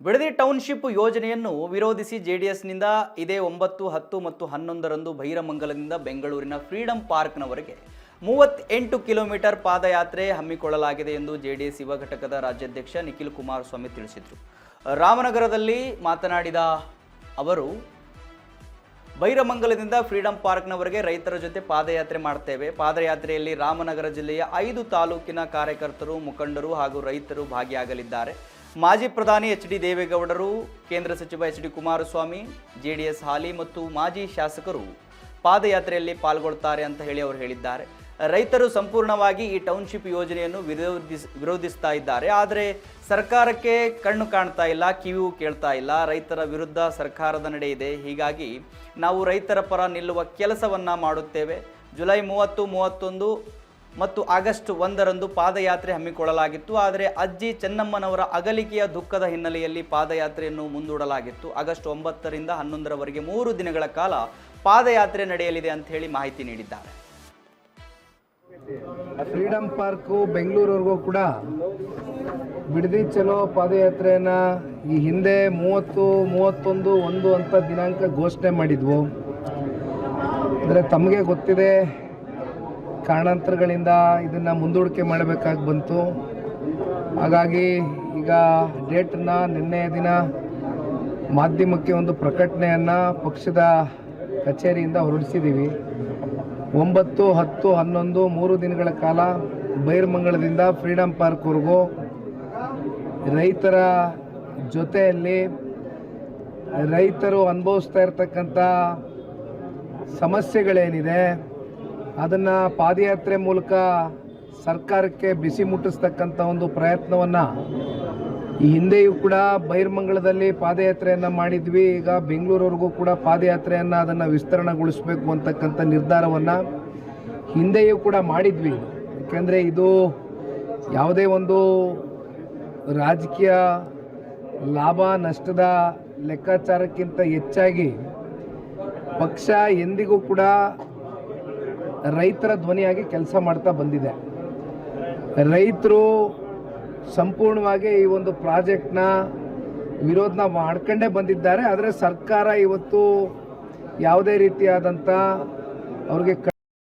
Bidadi township ಯೋಜನೆಯನ್ನು ವಿರೋಧಿಸಿ ಜೆಡಿಎಸ್ನಿಂದ ಇದೇ 9, 10 ಮತ್ತು 11ರಂದು ಬೈರಮಂಗಲದಿಂದ ಬೆಂಗಳೂರಿನ ಫ್ರೀಡಂ ಪಾರ್ಕ್ನವರೆಗೆ 38 ಕಿಲೋಮೀಟರ್ ಪಾದಯಾತ್ರೆ ಹಮ್ಮಿಕೊಳ್ಳಲಾಗಿದೆ ಎಂದು ಜೆಡಿಎಸ್ ಯುವ ಘಟಕದ ರಾಜ್ಯಾಧ್ಯಕ್ಷ ನಿಖಿಲ್ ಕುಮಾರಸ್ವಾಮಿ ತಿಳಿಸಿದರು. ರಾಮನಗರದಲ್ಲಿ ಮಾತನಾಡಿದ ಅವರು, ಬೈರಮಂಗಲದಿಂದ ಫ್ರೀಡಂ ಪಾರ್ಕ್ನವರೆಗೆ ರೈತರ ಜೊತೆ ಪಾದಯಾತ್ರೆ ಮಾಡ್ತೇವೆ. ಪಾದಯಾತ್ರೆಯಲ್ಲಿ ರಾಮನಗರ ಜಿಲ್ಲೆಯ 5 ತಾಲೂಕಿನ ಕಾರ್ಯಕರ್ತರು, ಮುಖಂಡರು ಹಾಗೂ ರೈತರು ಭಾಗಿಯಾಗಲಿದ್ದಾರೆ. ಮಾಜಿ ಪ್ರಧಾನಿ ಎಚ್.ಡಿ. ದೇವೇಗೌಡರು, ಕೇಂದ್ರ ಸಚಿವ ಎಚ್.ಡಿ. ಕುಮಾರಸ್ವಾಮಿ, ಜೆಡಿಎಸ್ ಹಾಲಿ ಮತ್ತು ಮಾಜಿ ಶಾಸಕರು ಪಾದಯಾತ್ರೆಯಲ್ಲಿ ಪಾಲ್ಗೊಳ್ಳುತ್ತಾರೆ ಅಂತ ಅವರು ಹೇಳಿದ್ದಾರೆ. ರೈತರು ಸಂಪೂರ್ಣವಾಗಿ ಈ ಟೌನ್ಶಿಪ್ ಯೋಜನೆಯನ್ನು ವಿರೋಧಿಸ್ತಾ ಇದ್ದಾರೆ. ಆದರೆ ಸರ್ಕಾರಕ್ಕೆ ಕಣ್ಣು ಕಾಣ್ತಾ ಇಲ್ಲ, ಕಿವಿಯೂ ಕೇಳ್ತಾ ಇಲ್ಲ. ರೈತರ ವಿರುದ್ಧ ಸರ್ಕಾರದ ನಡೆ ಇದೆ. ಹೀಗಾಗಿ ನಾವು ರೈತರ ಪರ ನಿಲ್ಲುವ ಕೆಲಸವನ್ನು ಮಾಡುತ್ತೇವೆ. ಜುಲೈ 30, 31 ಮತ್ತು ಆಗಸ್ಟ್ 1ರಂದು ಪಾದಯಾತ್ರೆ ಹಮ್ಮಿಕೊಳ್ಳಲಾಗಿತ್ತು. ಆದರೆ ಅಜ್ಜಿ ಚೆನ್ನಮ್ಮನವರ ಅಗಲಿಕೆಯ ದುಃಖದ ಹಿನ್ನೆಲೆಯಲ್ಲಿ ಪಾದಯಾತ್ರೆಯನ್ನು ಮುಂದೂಡಲಾಗಿತ್ತು. ಆಗಸ್ಟ್ 9ರಿಂದ 11ರವರೆಗೆ 3 ದಿನಗಳ ಕಾಲ ಪಾದಯಾತ್ರೆ ನಡೆಯಲಿದೆ ಅಂತ ಹೇಳಿ ಮಾಹಿತಿ ನೀಡಿದ್ದಾರೆ. ಫ್ರೀಡಂ ಪಾರ್ಕು ಬೆಂಗಳೂರವರೆಗೂ ಕೂಡ ಬಿಡದಿ ಚಲೋ ಪಾದಯಾತ್ರೆಯನ್ನು ಈ ಹಿಂದೆ 30, 31, 1 ಅಂತ ದಿನಾಂಕ ಘೋಷಣೆ ಮಾಡಿದ್ವು. ಅಂದರೆ ತಮಗೆ ಗೊತ್ತಿದೆ, ಕಾರಣಾಂತರಗಳಿಂದ ಇದನ್ನು ಮುಂದೂಡಿಕೆ ಮಾಡಬೇಕಾಗಿ ಬಂತು. ಹಾಗಾಗಿ ಈಗ ಡೇಟನ್ನು ನಿನ್ನೆಯ ದಿನ ಮಾಧ್ಯಮಕ್ಕೆ ಒಂದು ಪ್ರಕಟಣೆಯನ್ನು ಪಕ್ಷದ ಕಚೇರಿಯಿಂದ ಹೊರಡಿಸಿದ್ದೀವಿ. 9, 10, 11 3 ದಿನಗಳ ಕಾಲ ಬೈರಮಂಗಲದಿಂದ ಫ್ರೀಡಂ ಪಾರ್ಕ್ವರೆಗೂ ರೈತರ ಜೊತೆಯಲ್ಲಿ ರೈತರು ಅನುಭವಿಸ್ತಾ ಇರ್ತಕ್ಕಂಥ ಸಮಸ್ಯೆಗಳೇನಿದೆ ಅದನ್ನು ಪಾದಯಾತ್ರೆ ಮೂಲಕ ಸರ್ಕಾರಕ್ಕೆ ಬಿಸಿ ಮುಟ್ಟಿಸ್ತಕ್ಕಂಥ ಒಂದು ಪ್ರಯತ್ನವನ್ನು ಈ ಹಿಂದೆಯೂ ಕೂಡ ಬೈರಮಂಗಲದಲ್ಲಿ ಪಾದಯಾತ್ರೆಯನ್ನು ಮಾಡಿದ್ವಿ. ಈಗ ಬೆಂಗಳೂರವರೆಗೂ ಕೂಡ ಪಾದಯಾತ್ರೆಯನ್ನು ಅದನ್ನು ವಿಸ್ತರಣೆಗೊಳಿಸಬೇಕು ಅಂತಕ್ಕಂಥ ನಿರ್ಧಾರವನ್ನು ಹಿಂದೆಯೂ ಕೂಡ ಮಾಡಿದ್ವಿ. ಏಕೆಂದರೆ ಇದು ಯಾವುದೇ ಒಂದು ರಾಜಕೀಯ ಲಾಭ ನಷ್ಟದ ಲೆಕ್ಕಾಚಾರಕ್ಕಿಂತ ಹೆಚ್ಚಾಗಿ ಪಕ್ಷ ಎಂದಿಗೂ ಕೂಡ ರೈತರ ಧ್ವನಿಯಾಗಿ ಕೆಲಸ ಮಾಡ್ತಾ ಬಂದಿದೆ. ರೈತರು ಸಂಪೂರ್ಣವಾಗಿ ಈ ಒಂದು ಪ್ರಾಜೆಕ್ಟ್ನ ವಿರೋಧನ ಮಾಡ್ಕೊಂಡೇ ಬಂದಿದ್ದಾರೆ. ಆದರೆ ಸರ್ಕಾರ ಇವತ್ತು ಯಾವುದೇ ರೀತಿಯಾದಂಥ ಅವ್ರಿಗೆ